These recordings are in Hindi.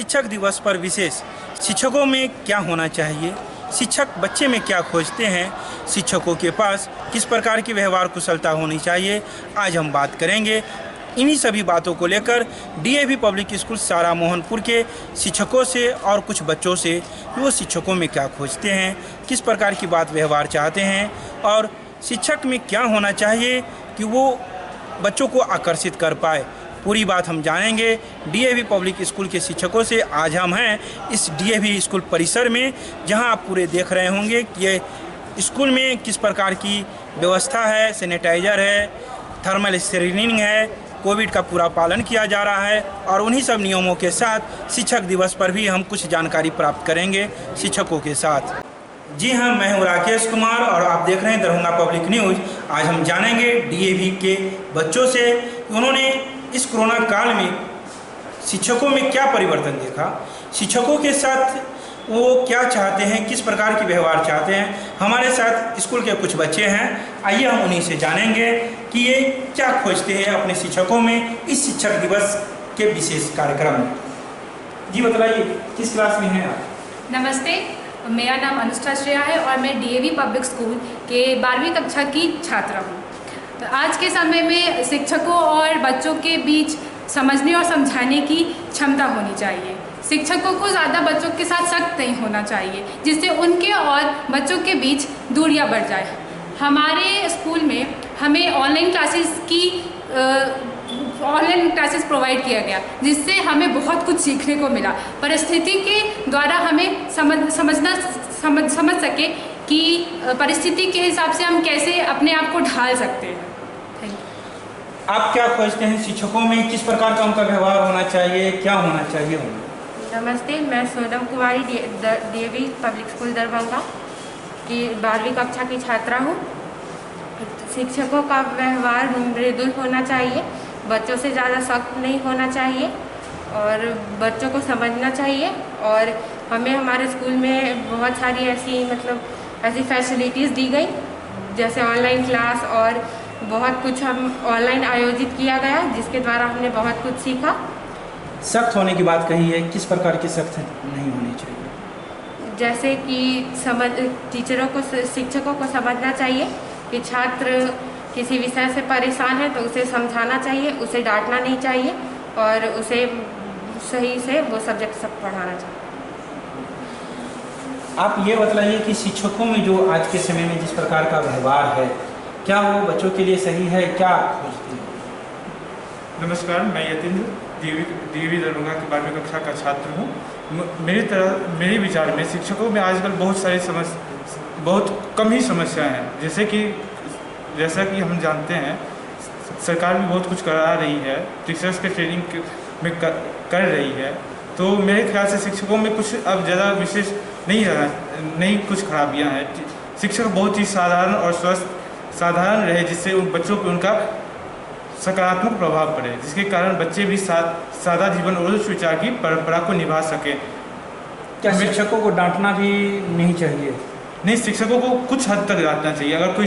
शिक्षक दिवस पर विशेष शिक्षकों में क्या होना चाहिए, शिक्षक बच्चे में क्या खोजते हैं, शिक्षकों के पास किस प्रकार की व्यवहार कुशलता होनी चाहिए, आज हम बात करेंगे। इन्हीं सभी बातों को लेकर डीएवी पब्लिक स्कूल सारा मोहनपुर के शिक्षकों से और कुछ बच्चों से वो शिक्षकों में क्या खोजते हैं, किस प्रकार की बात व्यवहार चाहते हैं और शिक्षक में क्या होना चाहिए कि वो बच्चों को आकर्षित कर पाए। पूरी बात हम जानेंगे डीएवी पब्लिक स्कूल के शिक्षकों से। आज हम हैं इस डीएवी स्कूल परिसर में, जहां आप पूरे देख रहे होंगे कि ये स्कूल में किस प्रकार की व्यवस्था है। सैनिटाइजर है, थर्मल स्क्रीनिंग है, कोविड का पूरा पालन किया जा रहा है और उन्हीं सब नियमों के साथ शिक्षक दिवस पर भी हम कुछ जानकारी प्राप्त करेंगे शिक्षकों के साथ। जी हाँ, मैं हूँ राकेश कुमार और आप देख रहे हैं दरभंगा पब्लिक न्यूज़। आज हम जानेंगे डीएवी के बच्चों से उन्होंने इस कोरोना काल में शिक्षकों में क्या परिवर्तन देखा, शिक्षकों के साथ वो क्या चाहते हैं, किस प्रकार की व्यवहार चाहते हैं। हमारे साथ स्कूल के कुछ बच्चे हैं, आइए हम उन्हीं से जानेंगे कि ये क्या खोजते हैं अपने शिक्षकों में इस शिक्षक दिवस के विशेष कार्यक्रम में। जी बताइए, किस क्लास में हैं आप? नमस्ते, मेरा नाम अनुष्ठा श्रेया है और मैं डीएवी पब्लिक स्कूल के 12वीं कक्षा की छात्रा हूँ। तो आज के समय में शिक्षकों और बच्चों के बीच समझने और समझाने की क्षमता होनी चाहिए। शिक्षकों को ज़्यादा बच्चों के साथ सख्त नहीं होना चाहिए, जिससे उनके और बच्चों के बीच दूरियां बढ़ जाए। हमारे स्कूल में हमें ऑनलाइन क्लासेस प्रोवाइड किया गया, जिससे हमें बहुत कुछ सीखने को मिला। परिस्थिति के द्वारा हमें समझ सके कि परिस्थिति के हिसाब से हम कैसे अपने आप को ढाल सकते हैं। आप क्या खोजते हैं शिक्षकों में, किस प्रकार का उनका व्यवहार होना चाहिए, क्या होना चाहिए उन्हें? नमस्ते, मैं सोनम कुमारी डीएवी पब्लिक स्कूल दरभंगा की 12वीं कक्षा की छात्रा हूँ। शिक्षकों का व्यवहार मृदुल होना चाहिए, बच्चों से ज़्यादा सख्त नहीं होना चाहिए और बच्चों को समझना चाहिए। और हमें हमारे स्कूल में बहुत सारी ऐसी फैसिलिटीज़ दी गई, जैसे ऑनलाइन क्लास और बहुत कुछ हम ऑनलाइन आयोजित किया गया, जिसके द्वारा हमने बहुत कुछ सीखा। सख्त होने की बात कही है, किस प्रकार की सख्त नहीं होनी चाहिए? जैसे कि टीचरों को, शिक्षकों को समझना चाहिए कि छात्र किसी विषय से परेशान है तो उसे समझाना चाहिए, उसे डांटना नहीं चाहिए और उसे सही से वो सब्जेक्ट सब पढ़ाना चाहिए। आप ये बताइए कि शिक्षकों में जो आज के समय में जिस प्रकार का व्यवहार है, क्या वो बच्चों के लिए सही है, क्या आप खोजते हैं? नमस्कार, मैं यतीन्द्र डीएवी दरभंगा की 12वीं कक्षा का छात्र हूँ। मेरे विचार में शिक्षकों में आजकल बहुत कम ही समस्याएं हैं। जैसा कि हम जानते हैं, सरकार भी बहुत कुछ करा रही है, टीचर्स के ट्रेनिंग में कर रही है। तो मेरे ख्याल से शिक्षकों में कुछ अब ज़्यादा विशेष नहीं कुछ खराबियाँ हैं। शिक्षक बहुत ही साधारण और साधारण रहे, जिससे उन बच्चों पर उनका सकारात्मक प्रभाव पड़े, जिसके कारण बच्चे भी सादा जीवन और उच्च विचार की परंपरा को निभा सकें। क्या शिक्षकों को डांटना भी नहीं चाहिए? नहीं, शिक्षकों को कुछ हद तक डांटना चाहिए। अगर कोई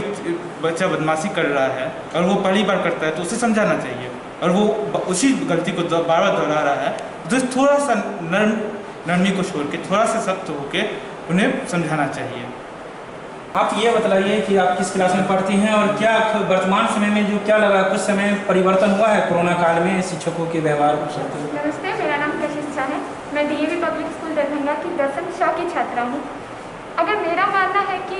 बच्चा बदमाशी कर रहा है और वो पहली बार करता है तो उसे समझाना चाहिए, और वो उसी गलती को बार बार दोहरा रहा है तो थोड़ा सा नरमी को छोड़ के थोड़ा सा सख्त होकर उन्हें समझाना चाहिए। आप ये बताइए कि आप किस क्लास में पढ़ती हैं और क्या वर्तमान समय में जो क्या लगा, कुछ समय परिवर्तन हुआ है कोरोना काल में शिक्षकों के व्यवहार को? नमस्ते, मेरा नाम प्रशिक्षा है। मैं डीएवी पब्लिक स्कूल दरभंगा की 10वीं कक्षा की छात्रा हूँ। अगर मेरा मानना है कि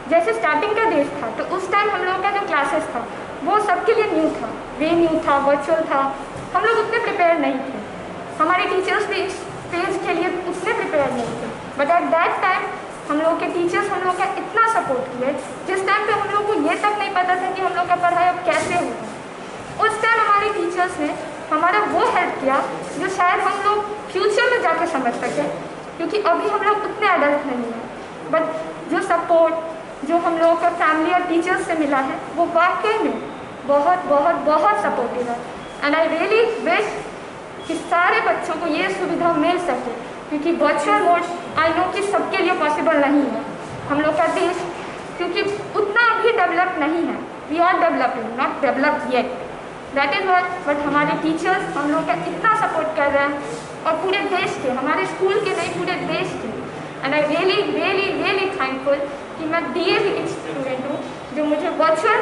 जैसे स्टार्टिंग का डेज था तो उस टाइम हम लोगों का जो क्लासेस था वो सबके लिए न्यू था, न्यू था, वर्चुअल था। हम लोग उतने प्रिपेयर नहीं थे, हमारे टीचर्स भी इस स्टेज के लिए उतने प्रिपेयर नहीं थे। बट एट दैट टाइम हम लोग के टीचर्स हम लोग का इतना सपोर्ट किए, जिस टाइम पे हम लोग को ये तक नहीं पता था कि हम लोग का पढ़ाई अब कैसे होगा। उस टाइम हमारे टीचर्स ने हमारा वो हेल्प किया जो शायद हम लोग फ्यूचर में जाकर समझ सकें, क्योंकि अभी हम लोग उतने एडल्ट नहीं हैं। बट जो सपोर्ट जो हम लोगों का फैमिली और टीचर्स से मिला है वो वाकई में बहुत बहुत बहुत सपोर्टिव है। एंड आई रियली विश कि सारे बच्चों को ये सुविधा मिल सके, क्योंकि वर्चुअल मोड आई नो कि सबके लिए पॉसिबल नहीं है। हम लोग का देश क्योंकि उतना अभी डेवलप नहीं है, we are developing, not developed yet. That is what. But हमारे टीचर्स हम लोग का इतना सपोर्ट कर रहे हैं, और पूरे देश के, हमारे स्कूल के नहीं पूरे देश के। And I really really really thankful कि मैं DAV की स्टूडेंट हूँ, जो मुझे वर्चुअल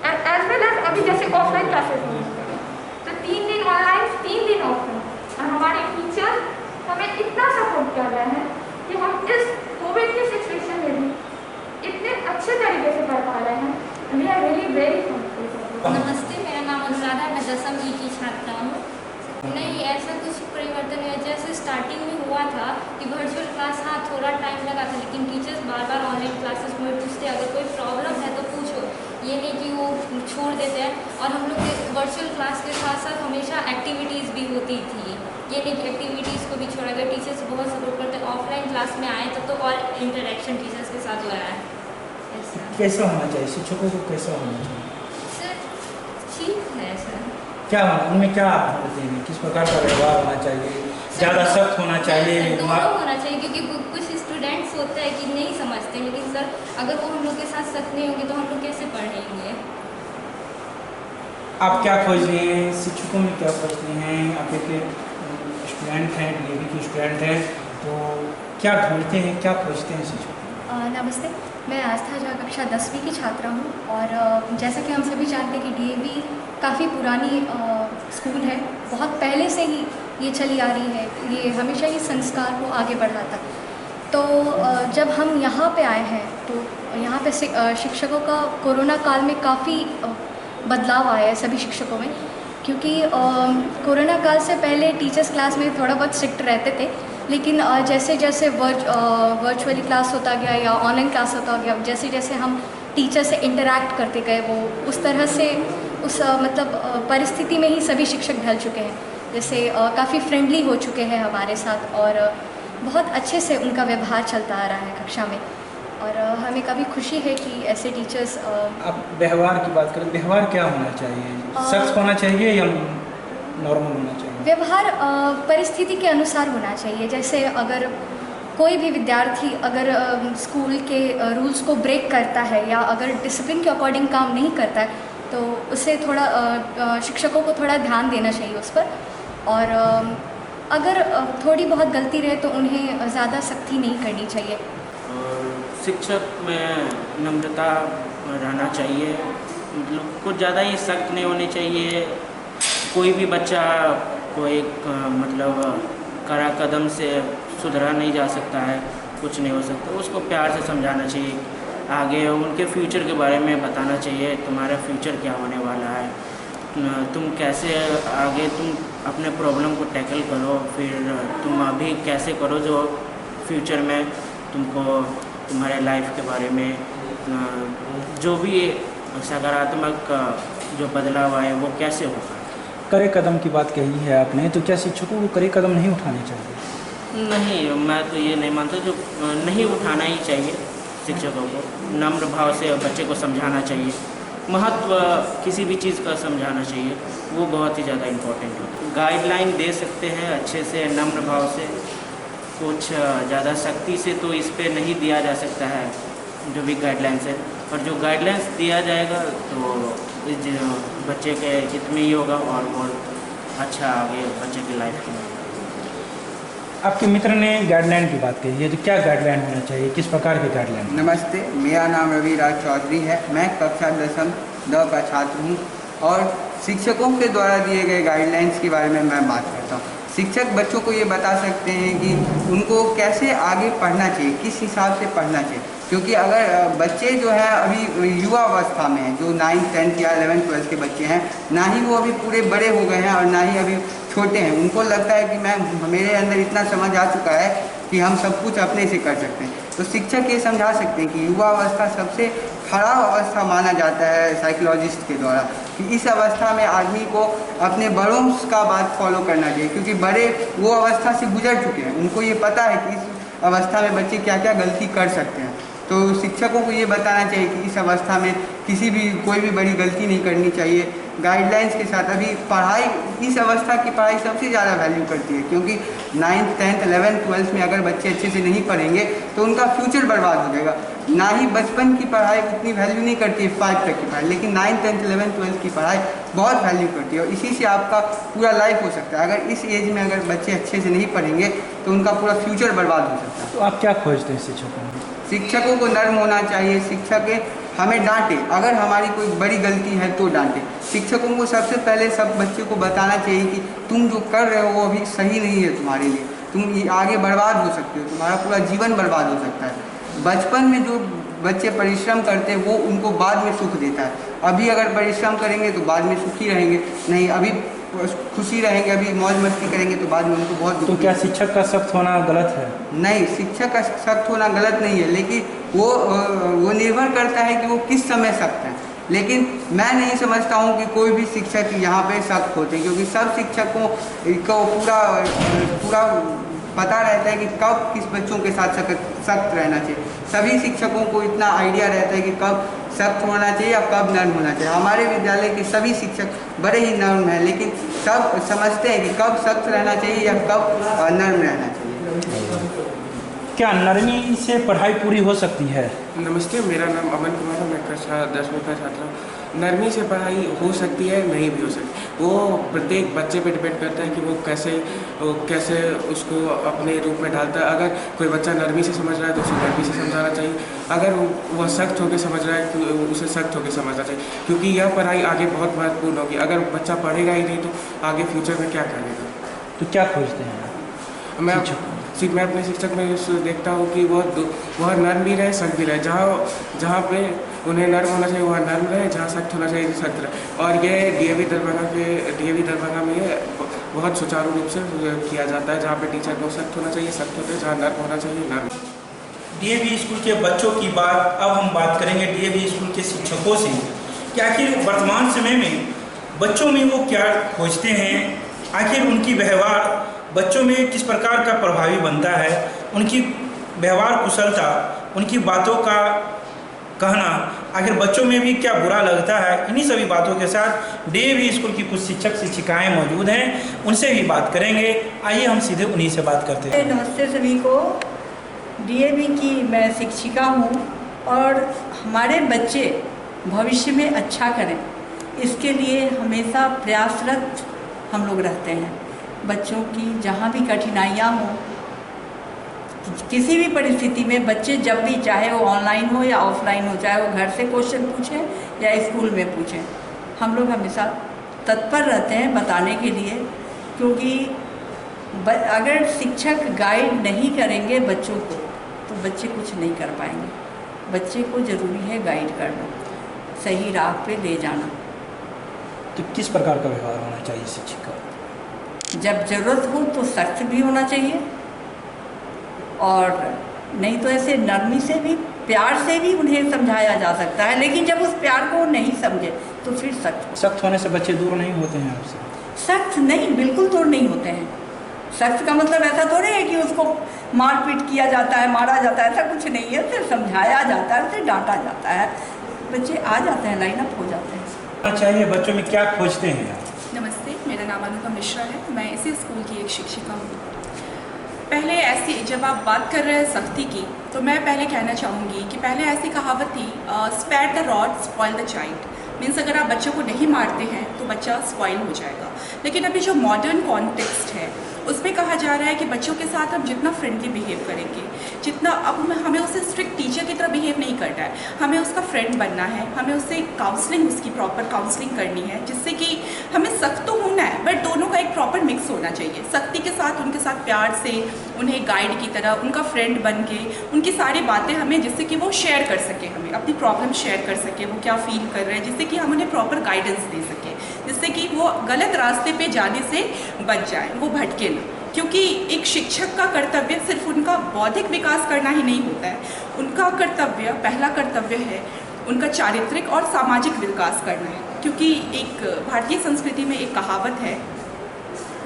एज वेल एज अभी जैसे ऑफलाइन क्लासेस हो रही है, तो 3 दिन ऑनलाइन 3 दिन ऑफलाइन, और हमारे टीचर हमें इतना सपोर्ट कर रहे हैं कि हम इस कोविड की सिचुएशन में भी इतने अच्छे तरीके से पढ़ पा रहे हैं। We are really very thankful. नमस्ते, मेरा नाम अनुराधा, मैं 10वीं E की छात्रा हूँ। नहीं, ऐसा कुछ परिवर्तन है जैसे स्टार्टिंग में हुआ था कि वर्चुअल क्लास, हाँ थोड़ा टाइम लगा था, लेकिन टीचर्स बार बार ऑनलाइन क्लासेस में पूछते अगर कोई प्रॉब्लम है तो पूछो, ये नहीं कि वो छोड़ देते हैं। और हम लोग के वर्चुअल क्लास के साथ साथ हमेशा एक्टिविटीज़ भी होती थी, ये नहीं कि एक्टिविटीज़ को भी छोड़ा गया। टीचर्स बहुत सपोर्ट करते हैं। ऑफलाइन क्लास में आए तब तो और इंटरेक्शन टीचर्स के साथ हो रहा है। ऐसा कैसा होना चाहिए शिक्षकों को, कैसा होना चाहिए? सर ठीक है सर। क्या होना, उनमें क्या आप ढूंढते हैं, किस प्रकार का व्यवहार होना चाहिए? ज़्यादा सख्त होना चाहिए? दोनों होना चाहिए, क्योंकि कुछ स्टूडेंट्स होते हैं कि नहीं समझते, लेकिन सर अगर वो हम लोग के साथ सख्त नहीं होंगे तो हम लोग कैसे पढ़ेंगे। आप क्या खोज रहे हैं, शिक्षकों में क्या खोजते हैं? आप एक स्टूडेंट हैं, DAV के स्टूडेंट हैं, तो क्या ढूंढते हैं, क्या खोजते हैं शिक्षक? नमस्ते, मैं आस्था झा कक्षा 10वीं की छात्रा हूँ। और जैसा कि हम सभी जानते हैं कि DAV काफ़ी पुरानी स्कूल है, बहुत पहले से ही ये चली आ रही है, ये हमेशा ही संस्कार को आगे बढ़ाता। तो जब हम यहाँ पे आए हैं तो यहाँ पे शिक्षकों का कोरोना काल में काफ़ी बदलाव आया है सभी शिक्षकों में, क्योंकि कोरोना काल से पहले टीचर्स क्लास में थोड़ा बहुत स्ट्रिक्ट रहते थे, लेकिन जैसे जैसे वर्चुअली क्लास होता गया या ऑनलाइन क्लास होता गया, जैसे जैसे हम टीचर से इंटरैक्ट करते गए, वो उस तरह से उस परिस्थिति में ही सभी शिक्षक ढल चुके हैं। जैसे काफ़ी फ्रेंडली हो चुके हैं हमारे साथ, और बहुत अच्छे से उनका व्यवहार चलता आ रहा है कक्षा में, और हमें काफ़ी खुशी है कि ऐसे टीचर्स। आप व्यवहार की बात करें, व्यवहार क्या होना चाहिए? सख्त होना चाहिए या नॉर्मल होना चाहिए? व्यवहार परिस्थिति के अनुसार होना चाहिए। जैसे अगर कोई भी विद्यार्थी अगर स्कूल के रूल्स को ब्रेक करता है या अगर डिसिप्लिन के अकॉर्डिंग काम नहीं करता है, तो उसे थोड़ा शिक्षकों को थोड़ा ध्यान देना चाहिए उस पर। और अगर थोड़ी बहुत गलती रहे तो उन्हें ज़्यादा सख्ती नहीं करनी चाहिए। और शिक्षक में नम्रता रहना चाहिए, मतलब कुछ ज़्यादा ही सख्त नहीं होने चाहिए। कोई भी बच्चा को एक मतलब कड़ा कदम से सुधरा नहीं जा सकता है, कुछ नहीं हो सकता। उसको प्यार से समझाना चाहिए, आगे उनके फ्यूचर के बारे में बताना चाहिए, तुम्हारा फ्यूचर क्या होने वाला है, तुम कैसे आगे तुम अपने प्रॉब्लम को टैकल करो, फिर तुम अभी कैसे करो जो फ्यूचर में तुमको तुम्हारे लाइफ के बारे में जो भी सकारात्मक जो बदलाव आए वो कैसे होगा। कड़े कदम की बात कही है आपने, तो क्या शिक्षकों को कड़े कदम नहीं उठाने चाहिए? नहीं, मैं तो ये नहीं मानता, जो नहीं उठाना ही चाहिए। शिक्षकों को नम्र भाव से बच्चे को समझाना चाहिए, महत्व किसी भी चीज़ का समझाना चाहिए, वो बहुत ही ज़्यादा इम्पोर्टेंट है। गाइडलाइन दे सकते हैं अच्छे से, नम्र भाव से, कुछ ज़्यादा सख्ती से तो इस पे नहीं दिया जा सकता है जो भी गाइडलाइंस है। और जो गाइडलाइंस दिया जाएगा तो इस बच्चे के हित में ही होगा और बहुत अच्छा आगे बच्चे की लाइफ में। आपके मित्र ने गाइडलाइन की बात कही है, तो क्या गाइडलाइन होना चाहिए, किस प्रकार की गाइडलाइन? नमस्ते, मेरा नाम रवि राज चौधरी है। मैं कक्षा 10वीं द का छात्र हूँ और शिक्षकों के द्वारा दिए गए गाइडलाइंस के बारे में मैं बात करता हूँ। शिक्षक बच्चों को ये बता सकते हैं कि उनको कैसे आगे पढ़ना चाहिए, किस हिसाब से पढ़ना चाहिए, क्योंकि अगर बच्चे जो है अभी युवा अवस्था में हैं, जो 9th 10th या 11th 12th के बच्चे हैं, ना ही वो अभी पूरे बड़े हो गए हैं और ना ही अभी छोटे हैं। उनको लगता है कि मेरे अंदर इतना समझ आ चुका है कि हम सब कुछ अपने से कर सकते हैं। तो शिक्षक ये समझा सकते हैं कि युवा अवस्था सबसे खराब अवस्था माना जाता है साइकोलॉजिस्ट के द्वारा, कि इस अवस्था में आदमी को अपने बड़ों का बात फॉलो करना चाहिए, क्योंकि बड़े वो अवस्था से गुजर चुके हैं, उनको ये पता है कि इस अवस्था में बच्चे क्या क्या गलती कर सकते हैं। तो शिक्षकों को ये बताना चाहिए कि इस अवस्था में कोई भी बड़ी गलती नहीं करनी चाहिए। गाइडलाइंस के साथ अभी पढ़ाई, इस अवस्था की पढ़ाई सबसे ज़्यादा वैल्यू करती है, क्योंकि 9th 10th 11th 12th में अगर बच्चे अच्छे से नहीं पढ़ेंगे तो उनका फ्यूचर बर्बाद हो जाएगा। ना ही बचपन की पढ़ाई उतनी वैल्यू नहीं करती है 5 तक की पढ़ाई, लेकिन 9, 10, 11, 12 की पढ़ाई बहुत वैल्यू करती है और इसी से आपका पूरा लाइफ हो सकता है। अगर इस एज में अगर बच्चे अच्छे से नहीं पढ़ेंगे तो उनका पूरा फ्यूचर बर्बाद हो सकता है। तो आप क्या खोजते हैं शिक्षकों में? शिक्षकों को नर्म होना चाहिए। शिक्षक हमें डांटे, अगर हमारी कोई बड़ी गलती है तो डांटे। शिक्षकों को सबसे पहले सब बच्चे को बताना चाहिए कि तुम जो कर रहे हो वो अभी सही नहीं है तुम्हारे लिए, तुम आगे बर्बाद हो सकते हो, तुम्हारा पूरा जीवन बर्बाद हो सकता है। बचपन में जो बच्चे परिश्रम करते हैं वो उनको बाद में सुख देता है। अभी अगर परिश्रम करेंगे तो बाद में सुखी रहेंगे, नहीं अभी खुशी रहेंगे, अभी मौज मस्ती करेंगे तो बाद में उनको बहुत दुख। तो क्या शिक्षक का सख्त होना गलत है? नहीं, शिक्षक का सख्त होना गलत नहीं है, लेकिन वो निर्भर करता है कि वो किस समय सख्त है। लेकिन मैं नहीं समझता हूँ कि कोई भी शिक्षक यहाँ पे सख्त होते, क्योंकि सब शिक्षकों को पूरा पता रहता है कि कब किस बच्चों के साथ सख्त रहना चाहिए। सभी शिक्षकों को इतना आइडिया रहता है कि कब सख्त होना चाहिए या कब नर्म होना चाहिए। हमारे विद्यालय के सभी शिक्षक बड़े ही नर्म हैं, लेकिन सब समझते हैं कि कब सख्त रहना चाहिए या कब नर्म रहना चाहिए। क्या नरमी से पढ़ाई पूरी हो सकती है? नमस्ते, मेरा नाम अमन कुमार है, मैं कक्षा 10वीं का छात्र हूँ। नरमी से पढ़ाई हो सकती है, नहीं भी हो सकती, वो प्रत्येक बच्चे पे डिपेंड करता है कि वो कैसे उसको अपने रूप में डालता है। अगर कोई बच्चा नरमी से समझ रहा है तो उसे नरमी से समझाना चाहिए, अगर वह सख्त होकर समझ रहा है तो उसे सख्त होकर समझना चाहिए, क्योंकि यह पढ़ाई आगे बहुत महत्वपूर्ण होगी। अगर बच्चा पढ़ेगा ही नहीं तो आगे फ्यूचर में क्या करेगा। तो क्या खोजते हैं मैं अपने शिक्षक में देखता हूँ कि वह नर्म भी रहे, सख्त भी रहे। जहाँ पे उन्हें नर्म होना चाहिए वह नर्म रहे, जहाँ सख्त होना चाहिए सख्त रहे। और ये डीएवी दरभंगा में ये बहुत सुचारू रूप से किया जाता है, जहाँ पे टीचर को सख्त होना चाहिए सख्त होते हैं, जहाँ नर्म होना चाहिए नर्म। डीएवी स्कूल के बच्चों की बात अब हम बात करेंगे डीएवी स्कूल के शिक्षकों से कि आखिर वर्तमान समय में बच्चों में वो क्या खोजते हैं, आखिर उनकी व्यवहार बच्चों में किस प्रकार का प्रभावी बनता है, उनकी व्यवहार कुशलता, उनकी बातों का कहना आखिर बच्चों में भी क्या बुरा लगता है। इन्हीं सभी बातों के साथ डीएवी स्कूल की कुछ शिक्षक शिक्षिकाएं मौजूद हैं, उनसे भी बात करेंगे। आइए हम सीधे उन्हीं से बात करते हैं। नमस्ते सभी को। डीएवी की मैं शिक्षिका हूँ और हमारे बच्चे भविष्य में अच्छा करें इसके लिए हमेशा प्रयासरत हम लोग रहते हैं। बच्चों की जहाँ भी कठिनाइयाँ हों, किसी भी परिस्थिति में बच्चे जब भी, चाहे वो ऑनलाइन हो या ऑफलाइन हो, चाहे वो घर से क्वेश्चन पूछें या स्कूल में पूछें, हम लोग हमेशा तत्पर रहते हैं बताने के लिए, क्योंकि अगर शिक्षक गाइड नहीं करेंगे बच्चों को तो बच्चे कुछ नहीं कर पाएंगे। बच्चे को ज़रूरी है गाइड करना, सही राह पे ले जाना। तो किस प्रकार का व्यवहार होना चाहिए शिक्षक का? जब ज़रूरत हो तो सख्त भी होना चाहिए, और नहीं तो ऐसे नरमी से भी, प्यार से भी उन्हें समझाया जा सकता है। लेकिन जब उस प्यार को नहीं समझे तो फिर सख्त होने से बच्चे दूर नहीं होते हैं आपसे? सख्त नहीं, बिल्कुल दूर नहीं होते हैं। सख्त का मतलब ऐसा थोड़ी है कि उसको मारपीट किया जाता है, मारा जाता है, ऐसा कुछ नहीं है। उसे समझाया जाता है, उसे डांटा जाता है, बच्चे आ जाते हैं, लाइन अप हो जाते हैं। चाहिए बच्चों में क्या खोजते हैं आप? नमस्ते, मेरा नाम अनुपम मिश्रा है, मैं इसी स्कूल की एक शिक्षिका हूँ। पहले ऐसी, जब आप बात कर रहे हैं सख्ती की, तो मैं पहले कहना चाहूँगी कि पहले ऐसी कहावत थी, spare the rod spoil the child. Means अगर आप बच्चों को नहीं मारते हैं तो बच्चा स्पॉइल हो जाएगा। लेकिन अभी जो मॉडर्न कॉन्टेक्स्ट है उसमें कहा जा रहा है कि बच्चों के साथ हम जितना फ्रेंडली बिहेव करेंगे, जितना, अब हमें उसे स्ट्रिक्ट टीचर की तरह बिहेव नहीं करना है, हमें उसका फ्रेंड बनना है, हमें उससे काउंसलिंग, उसकी प्रॉपर काउंसलिंग करनी है, जिससे कि हमें सख्त तो होना है बट दोनों का एक प्रॉपर मिक्स होना चाहिए। सख्ती के साथ उनके साथ प्यार से, उन्हें गाइड की तरह, उनका फ्रेंड बन के, उनकी सारी बातें हमें, जिससे कि वो शेयर कर सके, हमें अपनी प्रॉब्लम शेयर कर सके, वो क्या फील कर रहे हैं, जिससे कि हम उन्हें प्रॉपर गाइडेंस दे सकें, जिससे कि वो गलत रास्ते पे जाने से बच जाए, वो भटके ना। क्योंकि एक शिक्षक का कर्तव्य सिर्फ उनका बौद्धिक विकास करना ही नहीं होता है, उनका कर्तव्य, पहला कर्तव्य है उनका चारित्रिक और सामाजिक विकास करना है। क्योंकि एक भारतीय संस्कृति में एक कहावत है,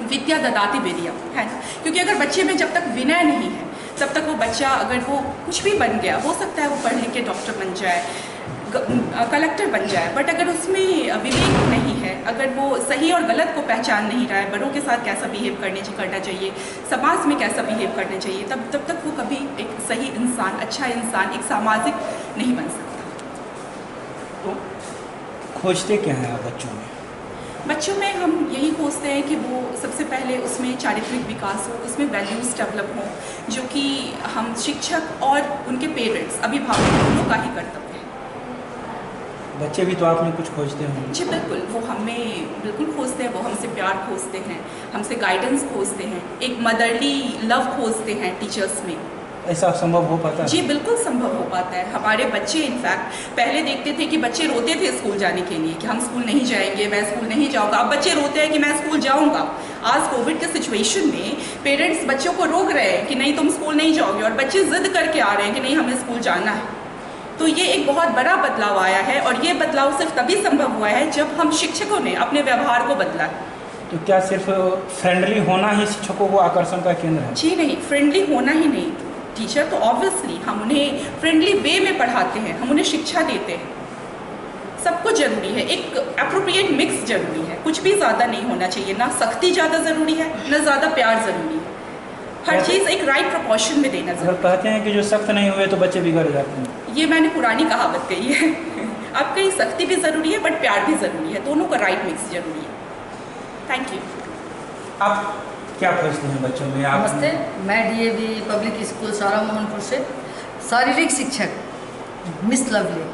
विद्या ददाति विनयम, है ना। क्योंकि अगर बच्चे में जब तक विनय नहीं है तब तक वो बच्चा, अगर वो कुछ भी बन गया, हो सकता है वो पढ़ लिख के डॉक्टर बन जाए, कलेक्टर बन जाए, बट अगर उसमें विवेक नहीं है, अगर वो सही और गलत को पहचान नहीं रहा है, बड़ों के साथ कैसा बिहेव करना चाहिए, समाज में कैसा बिहेव करना चाहिए, तब तक वो कभी एक सही इंसान, अच्छा इंसान, एक सामाजिक नहीं बन सकता। तो खोजते क्या हैं आप बच्चों में? बच्चों में हम यही खोजते हैं कि वो सबसे पहले उसमें चारित्रिक विकास हो, उसमें वैल्यूज़ डेवलप हों, जो कि हम शिक्षक और उनके पेरेंट्स, अभिभावक दोनों का ही कर्तव्य है। बच्चे भी तो आप में कुछ खोजते होंगे। जी बिल्कुल, वो हमें बिल्कुल खोजते हैं, वो हमसे प्यार खोजते हैं, हमसे गाइडेंस खोजते हैं, एक मदरली लव खोजते हैं टीचर्स में। ऐसा संभव हो पाता है? जी बिल्कुल संभव हो पाता है। हमारे बच्चे इनफैक्ट पहले देखते थे कि बच्चे रोते थे स्कूल जाने के लिए कि हम स्कूल नहीं जाएंगे, मैं स्कूल नहीं जाऊंगा। अब बच्चे रोते हैं कि मैं स्कूल जाऊंगा। आज कोविड के सिचुएशन में पेरेंट्स बच्चों को रोक रहे हैं कि नहीं तुम स्कूल नहीं जाओगे, और बच्चे जिद करके आ रहे हैं कि नहीं हमें स्कूल जाना है। तो ये एक बहुत बड़ा बदलाव आया है, और ये बदलाव सिर्फ तभी संभव हुआ है जब हम शिक्षकों ने अपने व्यवहार को बदला है। तो क्या सिर्फ फ्रेंडली होना ही शिक्षकों को आकर्षण का केंद्र है? जी नहीं, फ्रेंडली होना ही नहीं। टीचर तो ऑब्वियसली हम उन्हें फ्रेंडली वे में पढ़ाते हैं, हम उन्हें शिक्षा देते हैं, सब कुछ जरूरी है, एक अप्रोप्रिएट मिक्स जरूरी है, कुछ भी ज़्यादा नहीं होना चाहिए, ना सख्ती ज़्यादा ज़रूरी है, ना ज़्यादा प्यार ज़रूरी है, हर चीज़ एक राइट प्रोपोर्शन में देना अगर कहते हैं कि जो सख्त नहीं हुए तो बच्चे बिगड़ जाते हैं, ये मैंने पुरानी कहावत कही है। अब कहीं सख्ती भी ज़रूरी है बट प्यार भी ज़रूरी है, दोनों का राइट मिक्स जरूरी है। Thank you. आप क्या खोजते हैं बच्चों में? आप नमस्ते, मैं डीएवी पब्लिक स्कूल सारा मोहनपुर से शारीरिक शिक्षक मिस लवली।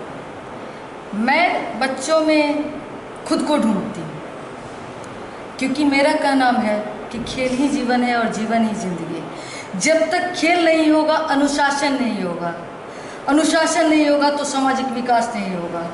मैं बच्चों में खुद को ढूंढती हूँ, क्योंकि मेरा क्या नाम है कि खेल ही जीवन है और जीवन ही जिंदगी। जब तक खेल नहीं होगा, अनुशासन नहीं होगा, अनुशासन नहीं होगा तो सामाजिक विकास नहीं होगा।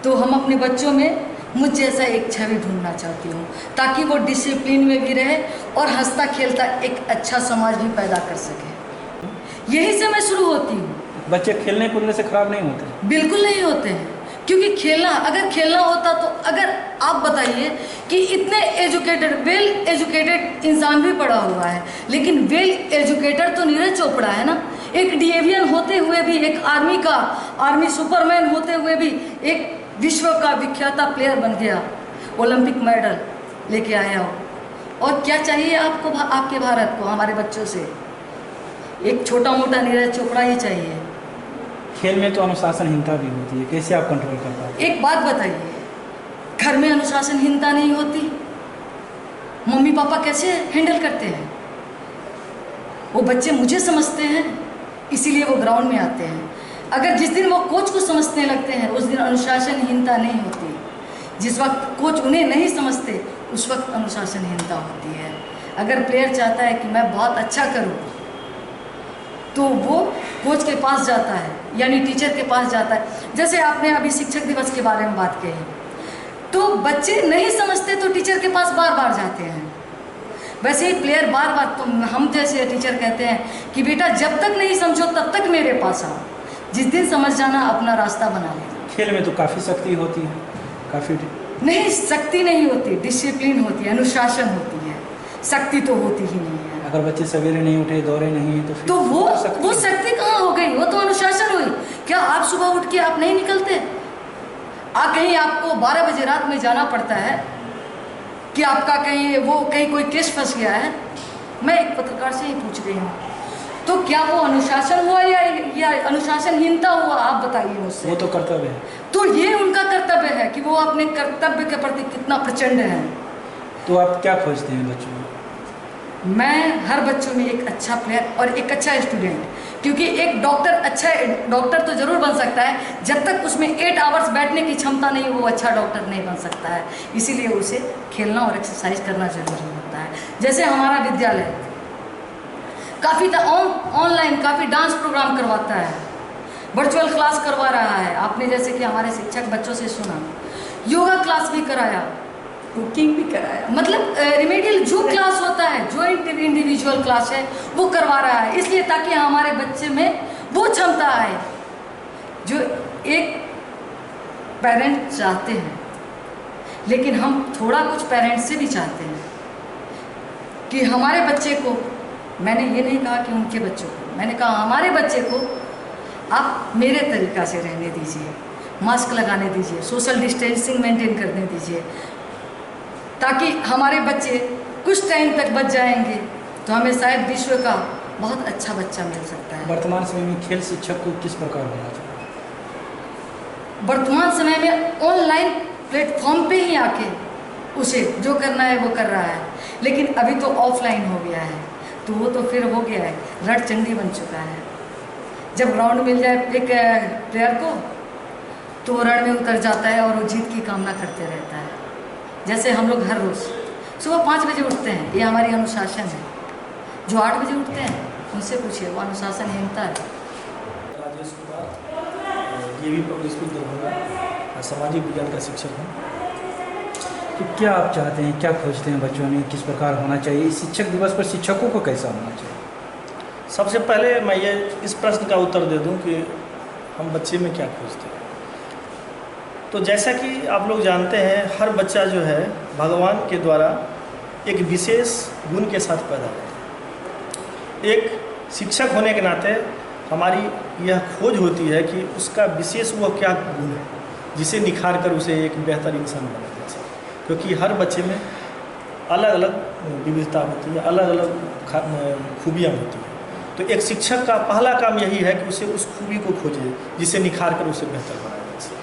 तो हम अपने बच्चों में मुझ जैसा एक छवि ढूंढना चाहती हूँ, ताकि वो डिसिप्लिन में भी रहे और हंसता खेलता एक अच्छा समाज भी पैदा कर सके। यही से मैं शुरू होती हूँ। बच्चे खेलने कूदने से खराब नहीं होते? बिल्कुल नहीं होते हैं, क्योंकि अगर खेलना होता तो अगर आप बताइए कि इतने एजुकेटेड, वेल एजुकेटेड इंसान भी पढ़ा हुआ है, लेकिन वेल एजुकेटेड तो नीरज चोपड़ा है ना। एक डीएवियन होते हुए भी, एक आर्मी सुपरमैन होते हुए भी एक विश्व का विख्याता प्लेयर बन गया, ओलंपिक मेडल लेके आया हो। और क्या चाहिए आपको, आपके भारत को, हमारे बच्चों से? एक छोटा मोटा नीरज चोपड़ा ही चाहिए। खेल में तो अनुशासनहीनता भी होती है, कैसे आप कंट्रोल कर पाते? एक बात बताइए, घर में अनुशासनहीनता नहीं होती, मम्मी पापा कैसे हैंडल करते हैं? वो बच्चे मुझे समझते हैं, इसीलिए वो ग्राउंड में आते हैं। अगर जिस दिन वो कोच को समझने लगते हैं, उस दिन अनुशासनहीनता नहीं होती। जिस वक्त कोच उन्हें नहीं समझते, उस वक्त अनुशासनहीनता होती है। अगर प्लेयर चाहता है कि मैं बहुत अच्छा करूं, तो वो कोच के पास जाता है, यानी टीचर के पास जाता है। जैसे आपने अभी शिक्षक दिवस के बारे में बात कही, तो बच्चे नहीं समझते तो टीचर के पास बार बार जाते हैं। वैसे ही प्लेयर बार बार, तो हम जैसे टीचर कहते हैं कि बेटा जब तक नहीं समझो तब तक मेरे पास आओ, जिस दिन समझ जाना अपना रास्ता बना लेना। खेल में तो काफ़ी शक्ति होती है, काफ़ी नहीं, शक्ति नहीं होती, डिसिप्लिन होती है, अनुशासन होती है, शक्ति तो होती ही नहीं है। अगर बच्चे सवेरे नहीं उठे, दौड़े नहीं, तो फिर वो शक्ति कहाँ हो गई? वो तो अनुशासन हुई। क्या आप सुबह उठ के आप नहीं निकलते? कहीं आपको 12 बजे रात में जाना पड़ता है कि आपका कहीं कोई केस फंस गया है? मैं एक पत्रकार से ही पूछ रही हूँ, तो क्या वो अनुशासन हुआ या अनुशासनहीनता हुआ? आप बताइए मुझसे। वो तो कर्तव्य है। तो ये उनका कर्तव्य है कि वो अपने कर्तव्य के प्रति कितना प्रचंड है। तो आप क्या खोजते हैं बच्चों में? मैं हर बच्चों में एक अच्छा प्लेयर और एक अच्छा स्टूडेंट, क्योंकि एक डॉक्टर अच्छा डॉक्टर तो ज़रूर बन सकता है, जब तक उसमें 8 आवर्स बैठने की क्षमता नहीं, वो अच्छा डॉक्टर नहीं बन सकता है। इसीलिए उसे खेलना और एक्सरसाइज करना जरूरी होता है। जैसे हमारा विद्यालय काफ़ी ऑनलाइन काफ़ी डांस प्रोग्राम करवाता है, वर्चुअल क्लास करवा रहा है। आपने जैसे कि हमारे शिक्षक बच्चों से सुना, योगा क्लास भी कराया, कुकिंग भी कराया, मतलब रिमेडियल जो क्लास होता है, जो इंडिविजुअल क्लास है, वो करवा रहा है। इसलिए ताकि हमारे बच्चे में वो क्षमता आए जो एक पेरेंट चाहते हैं। लेकिन हम थोड़ा कुछ पेरेंट्स से भी चाहते हैं कि हमारे बच्चे को, मैंने ये नहीं कहा कि उनके बच्चों को, मैंने कहा हमारे बच्चे को आप मेरे तरीक़ा से रहने दीजिए, मास्क लगाने दीजिए, सोशल डिस्टेंसिंग मेंटेन करने दीजिए, ताकि हमारे बच्चे कुछ टाइम तक बच जाएंगे तो हमें शायद विश्व का बहुत अच्छा बच्चा मिल सकता है। वर्तमान समय में खेल शिक्षक को किस प्रकार होना चाहिए? वर्तमान समय में ऑनलाइन प्लेटफॉर्म पे ही आके उसे जो करना है वो कर रहा है, लेकिन अभी तो ऑफलाइन हो गया है, तो वो तो फिर हो गया है, रणचंडी बन चुका है। जब ग्राउंड मिल जाए एक प्लेयर को तो वो रण में उतर जाता है और वो जीत की कामना करते रहता है। जैसे हम लोग हर रोज़ सुबह 5 बजे उठते हैं, ये हमारी अनुशासन है। जो 8 बजे उठते हैं उनसे पूछिए, वो अनुशासनहीनता है। Rajesh Kumar, DAV public school Darbhanga, सामाजिक विज्ञान का शिक्षक हूँ। तो क्या आप चाहते हैं, क्या खोजते हैं बच्चों में, किस प्रकार होना चाहिए? शिक्षक दिवस पर शिक्षकों को कैसा होना चाहिए? सबसे पहले मैं ये इस प्रश्न का उत्तर दे दूं कि हम बच्चे में क्या खोजते हैं। तो जैसा कि आप लोग जानते हैं, हर बच्चा जो है भगवान के द्वारा एक विशेष गुण के साथ पैदा होता है। एक शिक्षक होने के नाते हमारी यह खोज होती है कि उसका विशेष वह क्या गुण है जिसे निखार कर उसे एक बेहतर इंसान बनाना चाहिए, क्योंकि हर बच्चे में अलग अलग विविधता होती है, अलग अलग खूबियाँ होती हैं। तो एक शिक्षक का पहला काम यही है कि उसे उस खूबी को खोजे जिसे निखार कर उसे बेहतर बनाना चाहिए।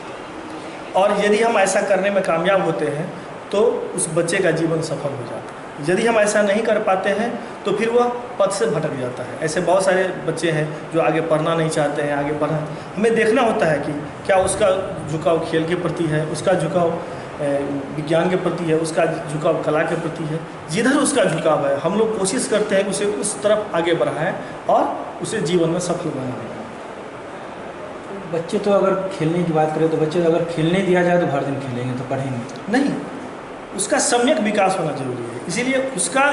और यदि हम ऐसा करने में कामयाब होते हैं तो उस बच्चे का जीवन सफल हो जाता है। यदि हम ऐसा नहीं कर पाते हैं तो फिर वह पथ से भटक जाता है। ऐसे बहुत सारे बच्चे हैं जो आगे पढ़ना नहीं चाहते हैं, आगे पढ़ना, हमें देखना होता है कि क्या उसका झुकाव खेल के प्रति है, उसका झुकाव विज्ञान के प्रति है, उसका झुकाव कला के प्रति है। जिधर उसका झुकाव है हम लोग कोशिश करते हैं कि उसे उस तरफ आगे बढ़ाएं और उसे जीवन में सफल बनाएं। बच्चे तो अगर खेलने की बात करें तो बच्चे अगर खेलने दिया जाए तो भर दिन खेलेंगे, तो पढ़ेंगे नहीं। उसका सम्यक विकास होना जरूरी है, इसीलिए उसका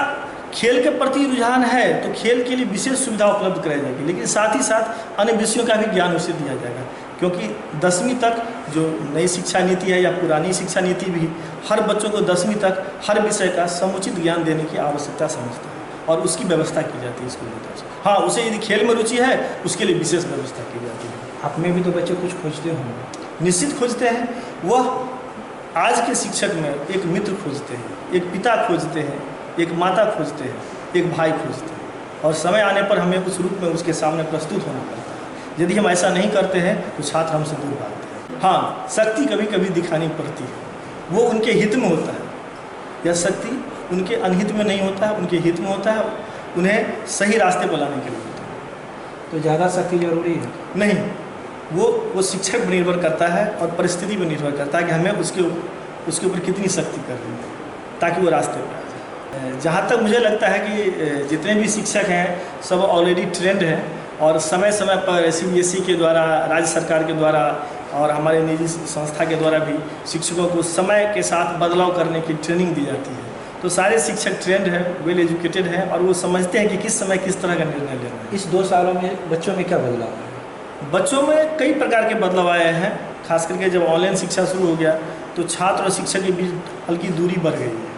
खेल के प्रति रुझान है तो खेल के लिए विशेष सुविधा उपलब्ध कराई जाएगी, लेकिन साथ ही साथ अन्य विषयों का भी ज्ञान उसे दिया जाएगा। क्योंकि 10वीं तक जो नई शिक्षा नीति है या पुरानी शिक्षा नीति भी हर बच्चों को 10वीं तक हर विषय का समुचित ज्ञान देने की आवश्यकता समझता है और उसकी व्यवस्था की जाती है स्कूल की तरफ से। हाँ, उसे यदि खेल में रुचि है उसके लिए विशेष व्यवस्था की जाती है। आप में भी तो बच्चे कुछ खोजते होंगे। निश्चित खोजते हैं। वह आज के शिक्षक में एक मित्र खोजते हैं, एक पिता खोजते हैं, एक माता खोजते हैं, एक भाई खोजते हैं, और समय आने पर हमें उस रूप में उसके सामने प्रस्तुत होना पड़ता है। यदि हम ऐसा नहीं करते हैं तो छात्र हमसे दूर भागते हैं। हाँ, शक्ति कभी कभी दिखानी पड़ती है, वो उनके हित में होता है। यह शक्ति उनके अनहित में नहीं होता है, उनके हित में होता है, उन्हें सही रास्ते पर लाने के लिए होता है। तो ज़्यादा शक्ति जरूरी है? नहीं, वो शिक्षक पर निर्भर करता है और परिस्थिति पर निर्भर करता है कि हमें उसके ऊपर कितनी शक्ति करनी है ताकि वो रास्ते पर आ जाए। जहाँ तक मुझे लगता है कि जितने भी शिक्षक हैं सब ऑलरेडी ट्रेंड हैं और समय समय पर CBSE के द्वारा, राज्य सरकार के द्वारा और हमारे निजी संस्था के द्वारा भी शिक्षकों को समय के साथ बदलाव करने की ट्रेनिंग दी जाती है। तो सारे शिक्षक ट्रेंड हैं, वेल एजुकेटेड हैं और वो समझते हैं कि किस समय किस तरह का निर्णय लेना है। इस 2 सालों में बच्चों में क्या बदलाव है? बच्चों में कई प्रकार के बदलाव आए हैं। खास करके जब ऑनलाइन शिक्षा शुरू हो गया तो छात्र और शिक्षक के बीच हल्की दूरी बढ़ गई है।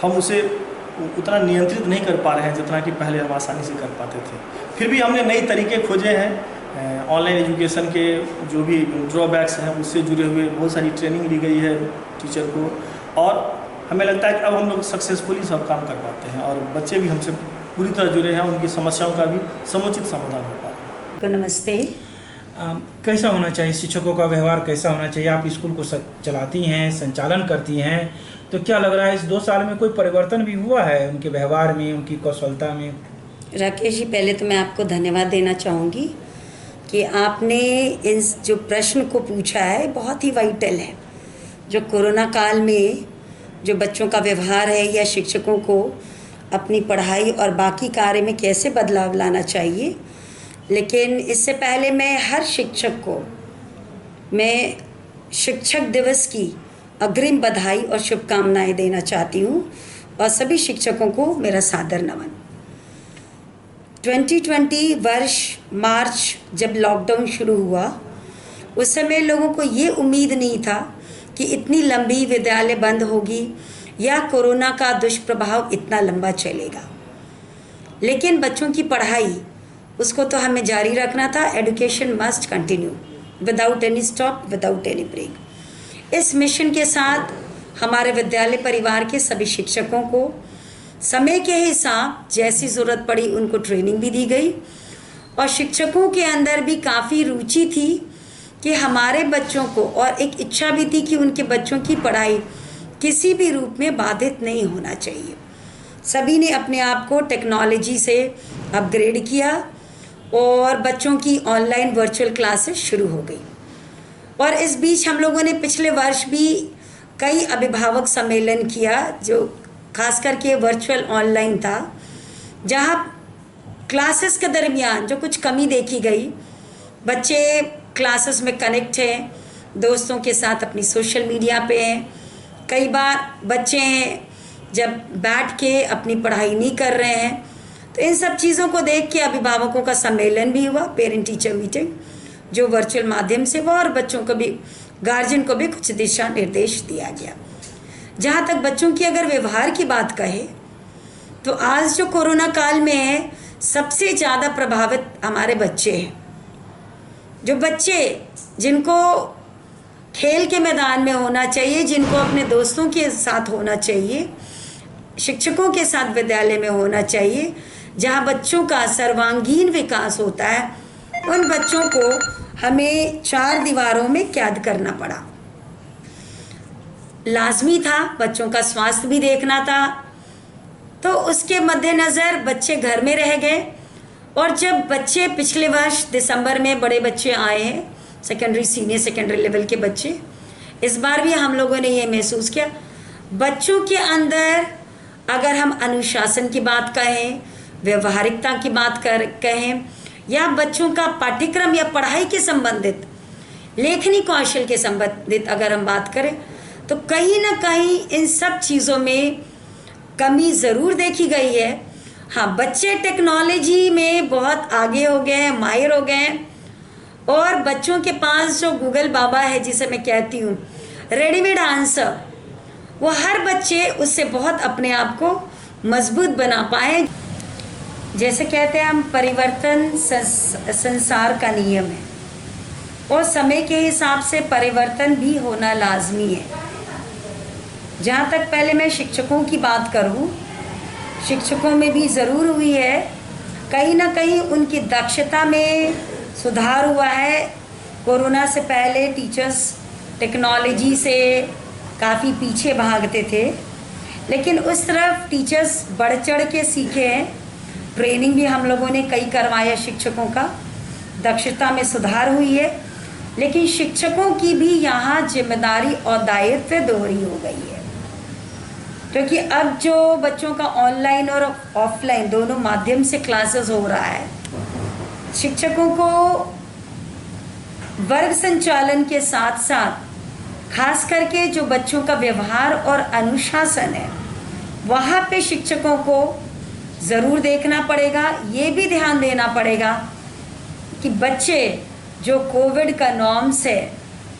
हम उसे उतना नियंत्रित नहीं कर पा रहे हैं जितना कि पहले हम आसानी से कर पाते थे। फिर भी हमने नए तरीके खोजे हैं। ऑनलाइन एजुकेशन के जो भी ड्रॉबैक्स हैं उससे जुड़े हुए बहुत सारी ट्रेनिंग दी गई है टीचर को, और हमें लगता है कि अब हम लोग सक्सेसफुली सब काम कर पाते हैं और बच्चे भी हमसे पूरी तरह जुड़े हैं, उनकी समस्याओं का भी समुचित समाधान हो पा रहा है। नमस्ते। कैसा होना चाहिए शिक्षकों का व्यवहार, कैसा होना चाहिए? आप स्कूल को चलाती हैं, संचालन करती हैं, तो क्या लग रहा है इस 2 साल में कोई परिवर्तन भी हुआ है उनके व्यवहार में, उनकी कौशलता में? राकेश जी, पहले तो मैं आपको धन्यवाद देना चाहूँगी कि आपने इस जो प्रश्न को पूछा है बहुत ही वाइटल है। जो कोरोना काल में जो बच्चों का व्यवहार है या शिक्षकों को अपनी पढ़ाई और बाकी कार्य में कैसे बदलाव लाना चाहिए, लेकिन इससे पहले मैं हर शिक्षक को मैं शिक्षक दिवस की अग्रिम बधाई और शुभकामनाएं देना चाहती हूँ और सभी शिक्षकों को मेरा सादर नमन। 2020 वर्ष मार्च जब लॉकडाउन शुरू हुआ उस समय लोगों को ये उम्मीद नहीं था कि इतनी लंबी विद्यालय बंद होगी या कोरोना का दुष्प्रभाव इतना लंबा चलेगा, लेकिन बच्चों की पढ़ाई उसको तो हमें जारी रखना था। Education must continue, without any stop, without any break. इस मिशन के साथ हमारे विद्यालय परिवार के सभी शिक्षकों को समय के हिसाब जैसी ज़रूरत पड़ी उनको ट्रेनिंग भी दी गई और शिक्षकों के अंदर भी काफ़ी रुचि थी कि हमारे बच्चों को, और एक इच्छा भी थी कि उनके बच्चों की पढ़ाई किसी भी रूप में बाधित नहीं होना चाहिए। सभी ने अपने आप को टेक्नोलॉजी से अपग्रेड किया और बच्चों की ऑनलाइन वर्चुअल क्लासेस शुरू हो गई। और इस बीच हम लोगों ने पिछले वर्ष भी कई अभिभावक सम्मेलन किया जो खास करके वर्चुअल ऑनलाइन था, जहां क्लासेस के दरमियान जो कुछ कमी देखी गई, बच्चे क्लासेस में कनेक्ट हैं, दोस्तों के साथ अपनी सोशल मीडिया पे हैं, कई बार बच्चे जब बैठ के अपनी पढ़ाई नहीं कर रहे हैं, तो इन सब चीज़ों को देख के अभिभावकों का सम्मेलन भी हुआ, पेरेंट टीचर मीटिंग, जो वर्चुअल माध्यम से हुआ और बच्चों को भी, गार्जियन को भी कुछ दिशा निर्देश दिया गया। जहाँ तक बच्चों की अगर व्यवहार की बात कहे तो आज जो कोरोना काल में है, सबसे ज़्यादा प्रभावित हमारे बच्चे हैं। जो बच्चे जिनको खेल के मैदान में होना चाहिए, जिनको अपने दोस्तों के साथ होना चाहिए, शिक्षकों के साथ विद्यालय में होना चाहिए, जहाँ बच्चों का सर्वांगीण विकास होता है, उन बच्चों को हमें 4 दीवारों में कैद करना पड़ा। लाजमी था, बच्चों का स्वास्थ्य भी देखना था, तो उसके मद्देनज़र बच्चे घर में रह गए। और जब बच्चे पिछले वर्ष दिसंबर में बड़े बच्चे आए हैं, सेकेंडरी सीनियर सेकेंडरी लेवल के बच्चे, इस बार भी हम लोगों ने ये महसूस किया, बच्चों के अंदर अगर हम अनुशासन की बात कहें, व्यवहारिकता की बात कहें, या बच्चों का पाठ्यक्रम या पढ़ाई के संबंधित, लेखनी कौशल के संबंधित अगर हम बात करें, तो कहीं ना कहीं इन सब चीज़ों में कमी ज़रूर देखी गई है। हाँ, बच्चे टेक्नोलॉजी में बहुत आगे हो गए हैं, माहिर हो गए हैं, और बच्चों के पास जो गूगल बाबा है, जिसे मैं कहती हूँ रेडीमेड आंसर, वो हर बच्चे उससे बहुत अपने आप को मजबूत बना पाए। जैसे कहते हैं हम, परिवर्तन संसार का नियम है और समय के हिसाब से परिवर्तन भी होना लाजमी है। जहाँ तक पहले मैं शिक्षकों की बात करूँ, शिक्षकों में भी ज़रूर हुई है, कहीं ना कहीं उनकी दक्षता में सुधार हुआ है। कोरोना से पहले टीचर्स टेक्नोलॉजी से काफ़ी पीछे भागते थे, लेकिन उस तरफ टीचर्स बढ़ चढ़ के सीखे हैं। ट्रेनिंग भी हम लोगों ने कई करवाया, शिक्षकों का दक्षता में सुधार हुई है। लेकिन शिक्षकों की भी यहाँ जिम्मेदारी और दायित्व दोहरी हो गई है, क्योंकि अब जो बच्चों का ऑनलाइन और ऑफलाइन दोनों माध्यम से क्लासेस हो रहा है, शिक्षकों को वर्ग संचालन के साथ साथ खास करके जो बच्चों का व्यवहार और अनुशासन है, वहाँ पे शिक्षकों को ज़रूर देखना पड़ेगा। ये भी ध्यान देना पड़ेगा कि बच्चे जो कोविड का नॉर्म्स है,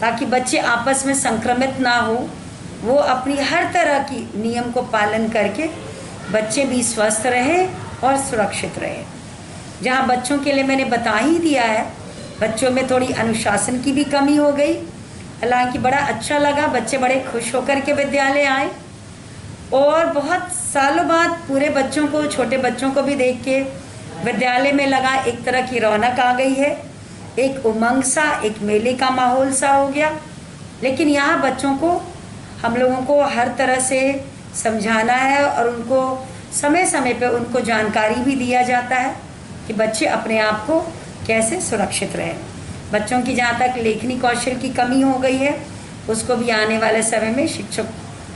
ताकि बच्चे आपस में संक्रमित ना हो, वो अपनी हर तरह की नियम को पालन करके बच्चे भी स्वस्थ रहें और सुरक्षित रहें। जहाँ बच्चों के लिए मैंने बता ही दिया है, बच्चों में थोड़ी अनुशासन की भी कमी हो गई। हालांकि बड़ा अच्छा लगा, बच्चे बड़े खुश होकर के विद्यालय आए और बहुत सालों बाद पूरे बच्चों को, छोटे बच्चों को भी देख के विद्यालय में लगा एक तरह की रौनक आ गई है, एक उमंग सा, एक मेले का माहौल सा हो गया। लेकिन यहाँ बच्चों को हम लोगों को हर तरह से समझाना है और उनको समय समय पर उनको जानकारी भी दिया जाता है कि बच्चे अपने आप को कैसे सुरक्षित रहें। बच्चों की जहाँ तक लेखनी कौशल की कमी हो गई है, उसको भी आने वाले समय में शिक्षक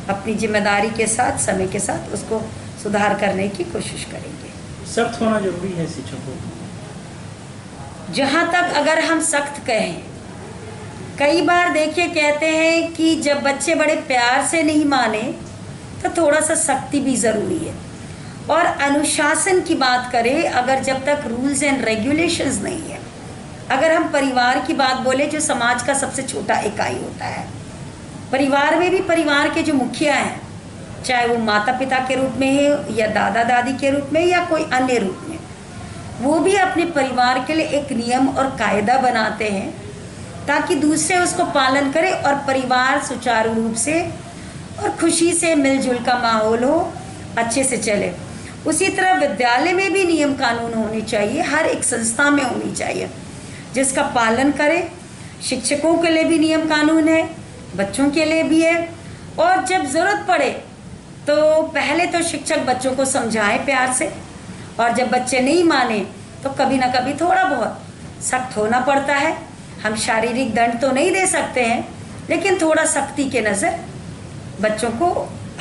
अपनी जिम्मेदारी के साथ, समय के साथ उसको सुधार करने की कोशिश करेंगे। सख्त होना जरूरी है शिक्षकों को। जहाँ तक अगर हम सख्त कहें, कई बार देखिए कहते हैं कि जब बच्चे बड़े प्यार से नहीं माने तो थोड़ा सा सख्ती भी ज़रूरी है। और अनुशासन की बात करें, अगर जब तक रूल्स एंड रेगुलेशंस नहीं है, अगर हम परिवार की बात बोले जो समाज का सबसे छोटा इकाई होता है, परिवार में भी परिवार के जो मुखिया हैं, चाहे वो माता पिता के रूप में है या दादा दादी के रूप में या कोई अन्य रूप में, वो भी अपने परिवार के लिए एक नियम और कायदा बनाते हैं ताकि दूसरे उसको पालन करें और परिवार सुचारू रूप से और खुशी से मिलजुल का माहौल हो, अच्छे से चले। उसी तरह विद्यालय में भी नियम कानून होने चाहिए, हर एक संस्था में होनी चाहिए जिसका पालन करे। शिक्षकों के लिए भी नियम कानून है, बच्चों के लिए भी है। और जब ज़रूरत पड़े तो पहले तो शिक्षक बच्चों को समझाए प्यार से, और जब बच्चे नहीं माने तो कभी ना कभी थोड़ा बहुत सख्त होना पड़ता है। हम शारीरिक दंड तो नहीं दे सकते हैं, लेकिन थोड़ा सख्ती के नज़र बच्चों को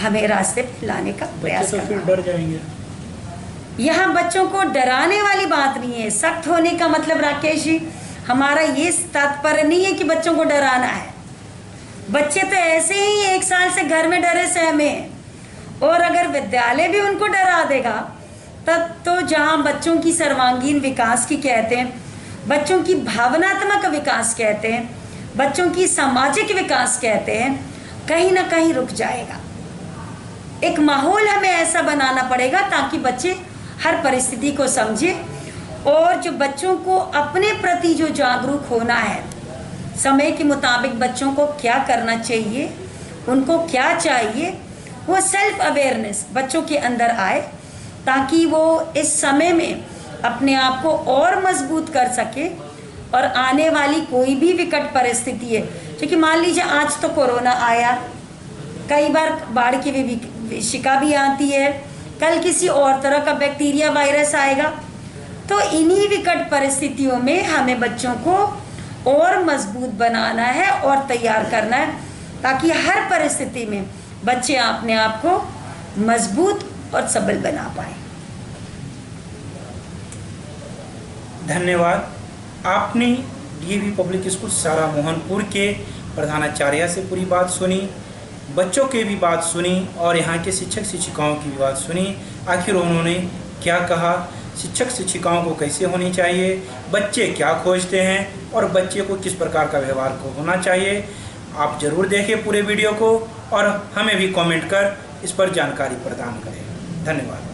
हमें रास्ते पे लाने का प्रयास करना। फिर डर जाएंगे। यहाँ बच्चों को डराने वाली बात नहीं है। सख्त होने का मतलब राकेश जी, हमारा ये तात्पर्य नहीं है कि बच्चों को डराना है। बच्चे तो ऐसे ही 1 साल से घर में डरे सहमे हैं, और अगर विद्यालय भी उनको डरा देगा तब तो जहाँ बच्चों की सर्वांगीण विकास की कहते हैं, बच्चों की भावनात्मक विकास कहते हैं, बच्चों की सामाजिक विकास कहते हैं, कहीं ना कहीं रुक जाएगा। एक माहौल हमें ऐसा बनाना पड़ेगा ताकि बच्चे हर परिस्थिति को समझे, और जो बच्चों को अपने प्रति जो जागरूक होना है, समय के मुताबिक बच्चों को क्या करना चाहिए, उनको क्या चाहिए, वो सेल्फ अवेयरनेस बच्चों के अंदर आए ताकि वो इस समय में अपने आप को और मजबूत कर सके और आने वाली कोई भी विकट परिस्थिति है, क्योंकि मान लीजिए आज तो कोरोना आया, कई बार बाढ़ की विभीषिका भी आती है, कल किसी और तरह का बैक्टीरिया वायरस आएगा। तो इन्हीं विकट परिस्थितियों में हमें बच्चों को और मजबूत बनाना है और तैयार करना है ताकि हर परिस्थिति में बच्चे अपने आप को मजबूत और सबल बना पाए। धन्यवाद। आपने डीएवी पब्लिक स्कूल सारा मोहनपुर के प्रधानाचार्य से पूरी बात सुनी, बच्चों की भी बात सुनी और यहाँ के शिक्षक शिक्षिकाओं की भी बात सुनी। आखिर उन्होंने क्या कहा, शिक्षक शिक्षिकाओं को कैसे होनी चाहिए, बच्चे क्या खोजते हैं और बच्चे को किस प्रकार का व्यवहार को होना चाहिए। आप ज़रूर देखें पूरे वीडियो को और हमें भी कमेंट कर इस पर जानकारी प्रदान करें। धन्यवाद।